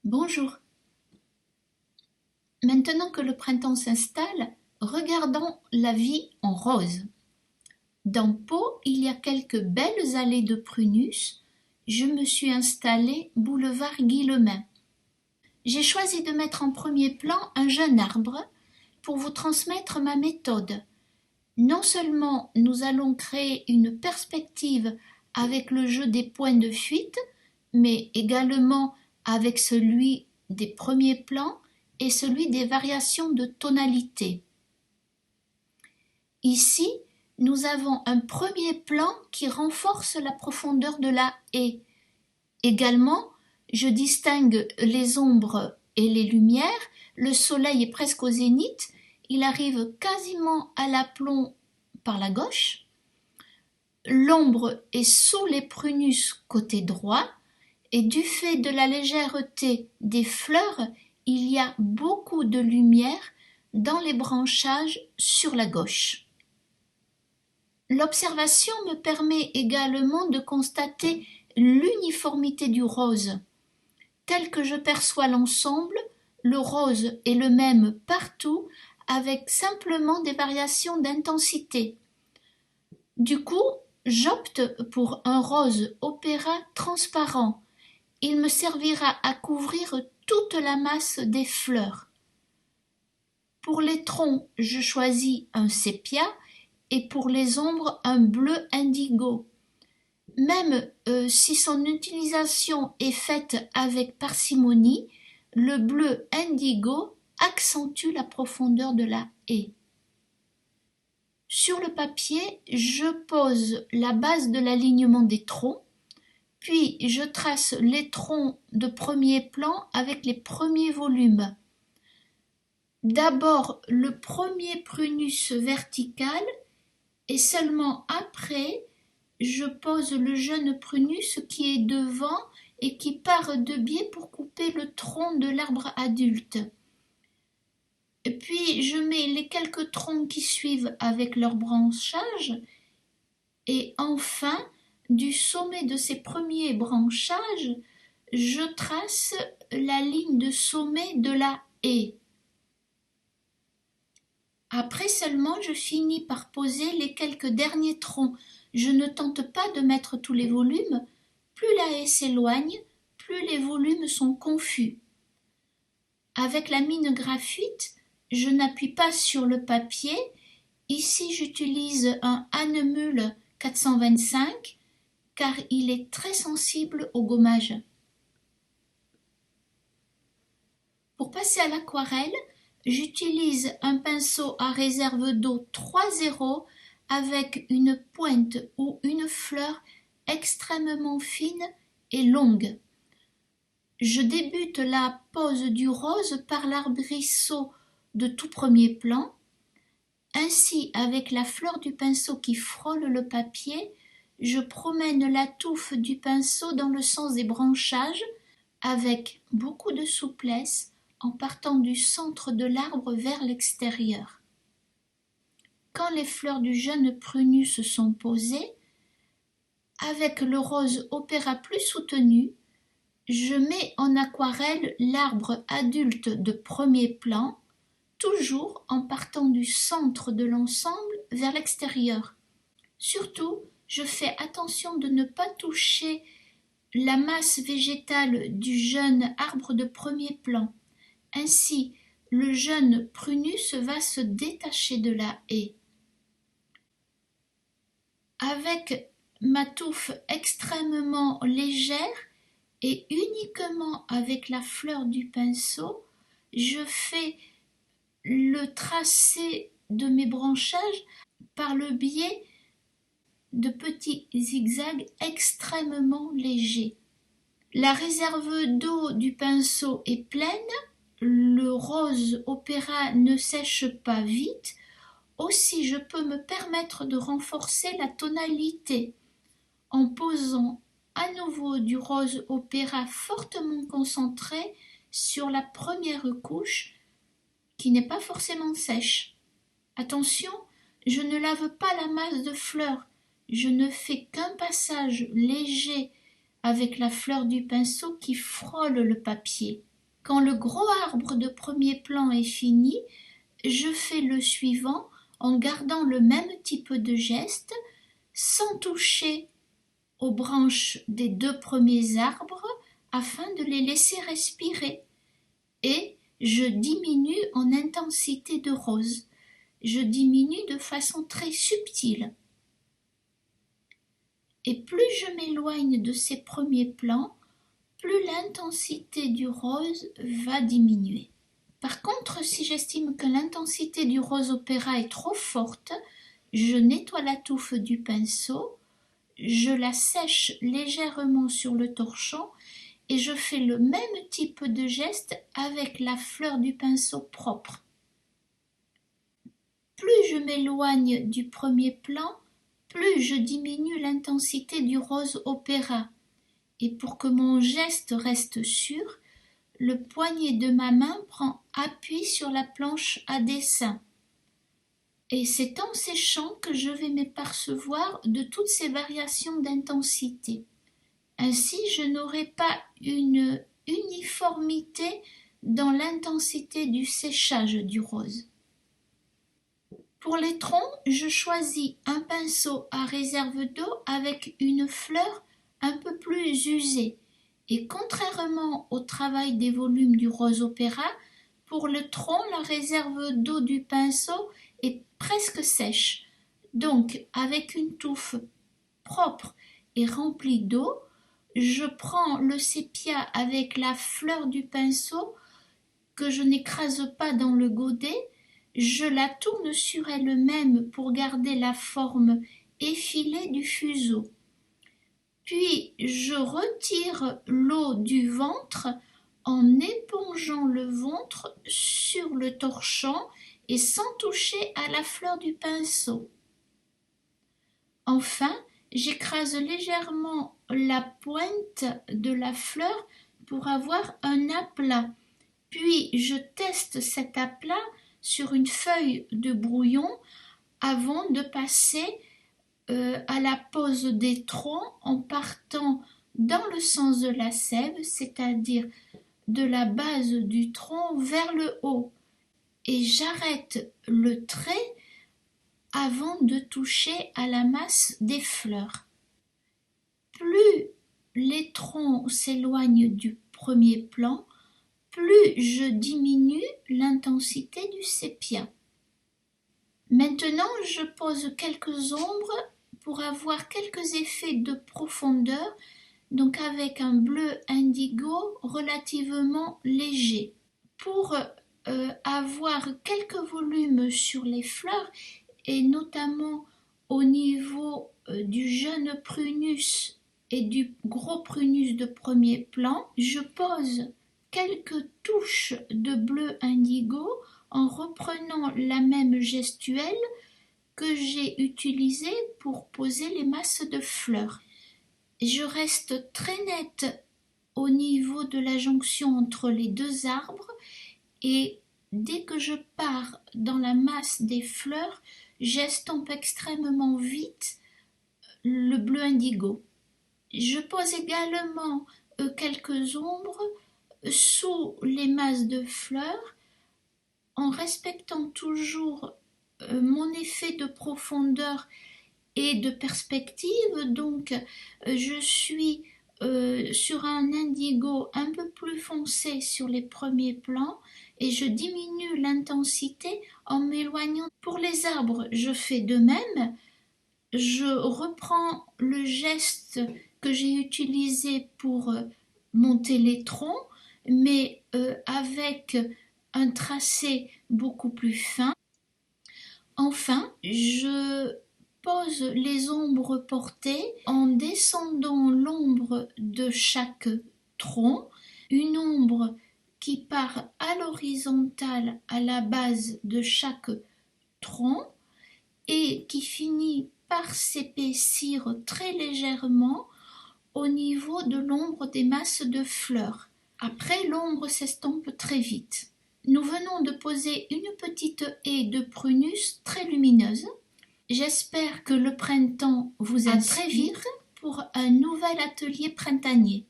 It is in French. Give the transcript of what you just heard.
Bonjour. Maintenant que le printemps s'installe, regardons la vie en rose. Dans Pau, il y a quelques belles allées de prunus. Je me suis installée boulevard Guillemain. J'ai choisi de mettre en premier plan un jeune arbre pour vous transmettre ma méthode. Non seulement nous allons créer une perspective avec le jeu des points de fuite, mais également avec celui des premiers plans et celui des variations de tonalité. Ici, nous avons un premier plan qui renforce la profondeur de la haie. Également, je distingue les ombres et les lumières. Le soleil est presque au zénith. Il arrive quasiment à l'aplomb par la gauche. L'ombre est sous les prunus côté droit. Et du fait de la légèreté des fleurs, il y a beaucoup de lumière dans les branchages sur la gauche. L'observation me permet également de constater l'uniformité du rose. Tel que je perçois l'ensemble, le rose est le même partout, avec simplement des variations d'intensité. Du coup, j'opte pour un rose opéra transparent. Il me servira à couvrir toute la masse des fleurs. Pour les troncs, je choisis un sépia et pour les ombres, un bleu indigo. Même si son utilisation est faite avec parcimonie, le bleu indigo accentue la profondeur de la haie. Sur le papier, je pose la base de l'alignement des troncs, puis je trace les troncs de premier plan avec les premiers volumes. D'abord le premier prunus vertical et seulement après je pose le jeune prunus qui est devant et qui part de biais pour couper le tronc de l'arbre adulte. Et puis je mets les quelques troncs qui suivent avec leur branchage et enfin du sommet de ces premiers branchages, je trace la ligne de sommet de la haie. Après seulement, je finis par poser les quelques derniers troncs. Je ne tente pas de mettre tous les volumes. Plus la haie s'éloigne, plus les volumes sont confus. Avec la mine graphite, je n'appuie pas sur le papier. Ici, j'utilise un Hahnemühle 425 car il est très sensible au gommage. Pour passer à l'aquarelle, j'utilise un pinceau à réserve d'eau 3,0 avec une pointe ou une fleur extrêmement fine et longue. Je débute la pose du rose par l'arbrisseau de tout premier plan. Ainsi, avec la fleur du pinceau qui frôle le papier, je promène la touffe du pinceau dans le sens des branchages avec beaucoup de souplesse en partant du centre de l'arbre vers l'extérieur. Quand les fleurs du jeune prunus sont posées, avec le rose opéra plus soutenu, je mets en aquarelle l'arbre adulte de premier plan, toujours en partant du centre de l'ensemble vers l'extérieur. Surtout, je fais attention de ne pas toucher la masse végétale du jeune arbre de premier plan. Ainsi, le jeune prunus va se détacher de la haie. Avec ma touffe extrêmement légère et uniquement avec la fleur du pinceau, je fais le tracé de mes branchages par le biais de petits zigzags extrêmement légers. La réserve d'eau du pinceau est pleine, le rose opéra ne sèche pas vite, aussi je peux me permettre de renforcer la tonalité en posant à nouveau du rose opéra fortement concentré sur la première couche qui n'est pas forcément sèche. Attention, je ne lave pas la masse de fleurs, je ne fais qu'un passage léger avec la fleur du pinceau qui frôle le papier. Quand le gros arbre de premier plan est fini, je fais le suivant en gardant le même type de geste, sans toucher aux branches des 2 premiers arbres afin de les laisser respirer. Et je diminue en intensité de rose. Je diminue de façon très subtile. Et plus je m'éloigne de ces premiers plans, plus l'intensité du rose va diminuer. Par contre, si j'estime que l'intensité du rose opéra est trop forte, je nettoie la touffe du pinceau, je la sèche légèrement sur le torchon et je fais le même type de geste avec la fleur du pinceau propre. Plus je m'éloigne du premier plan, plus je diminue l'intensité du rose opéra. Et pour que mon geste reste sûr, le poignet de ma main prend appui sur la planche à dessin. Et c'est en séchant que je vais m'apercevoir de toutes ces variations d'intensité. Ainsi, je n'aurai pas une uniformité dans l'intensité du séchage du rose. Pour les troncs, je choisis un pinceau à réserve d'eau avec une fleur un peu plus usée. Et contrairement au travail des volumes du rose opéra, pour le tronc, la réserve d'eau du pinceau est presque sèche. Donc, avec une touffe propre et remplie d'eau, je prends le sépia avec la fleur du pinceau que je n'écrase pas dans le godet, je la tourne sur elle-même pour garder la forme effilée du fuseau. Puis je retire l'eau du ventre en épongeant le ventre sur le torchon et sans toucher à la fleur du pinceau. Enfin, j'écrase légèrement la pointe de la fleur pour avoir un aplat. Puis je teste cet aplat sur une feuille de brouillon avant de passer à la pose des troncs en partant dans le sens de la sève, c'est-à-dire de la base du tronc vers le haut. Et j'arrête le trait avant de toucher à la masse des fleurs. Plus les troncs s'éloignent du premier plan, plus je diminue l'intensité du sépia. Maintenant, je pose quelques ombres pour avoir quelques effets de profondeur, donc avec un bleu indigo relativement léger. Pour avoir quelques volumes sur les fleurs, et notamment au niveau du jeune prunus et du gros prunus de premier plan, je pose quelques touches de bleu indigo en reprenant la même gestuelle que j'ai utilisée pour poser les masses de fleurs. Je reste très nette au niveau de la jonction entre les 2 arbres et dès que je pars dans la masse des fleurs, j'estompe extrêmement vite le bleu indigo. Je pose également quelques ombres sous les masses de fleurs en respectant toujours mon effet de profondeur et de perspective. Donc je suis sur un indigo un peu plus foncé sur les premiers plans et je diminue l'intensité en m'éloignant. Pour les arbres, je fais de même. Je reprends le geste que j'ai utilisé pour monter les troncs, mais avec un tracé beaucoup plus fin. Enfin, je pose les ombres portées en descendant l'ombre de chaque tronc, une ombre qui part à l'horizontale à la base de chaque tronc et qui finit par s'épaissir très légèrement au niveau de l'ombre des masses de fleurs. Après, l'ombre s'estompe très vite. Nous venons de poser une petite haie de prunus très lumineuse. J'espère que le printemps vous inspire. À très vite pour un nouvel atelier printanier.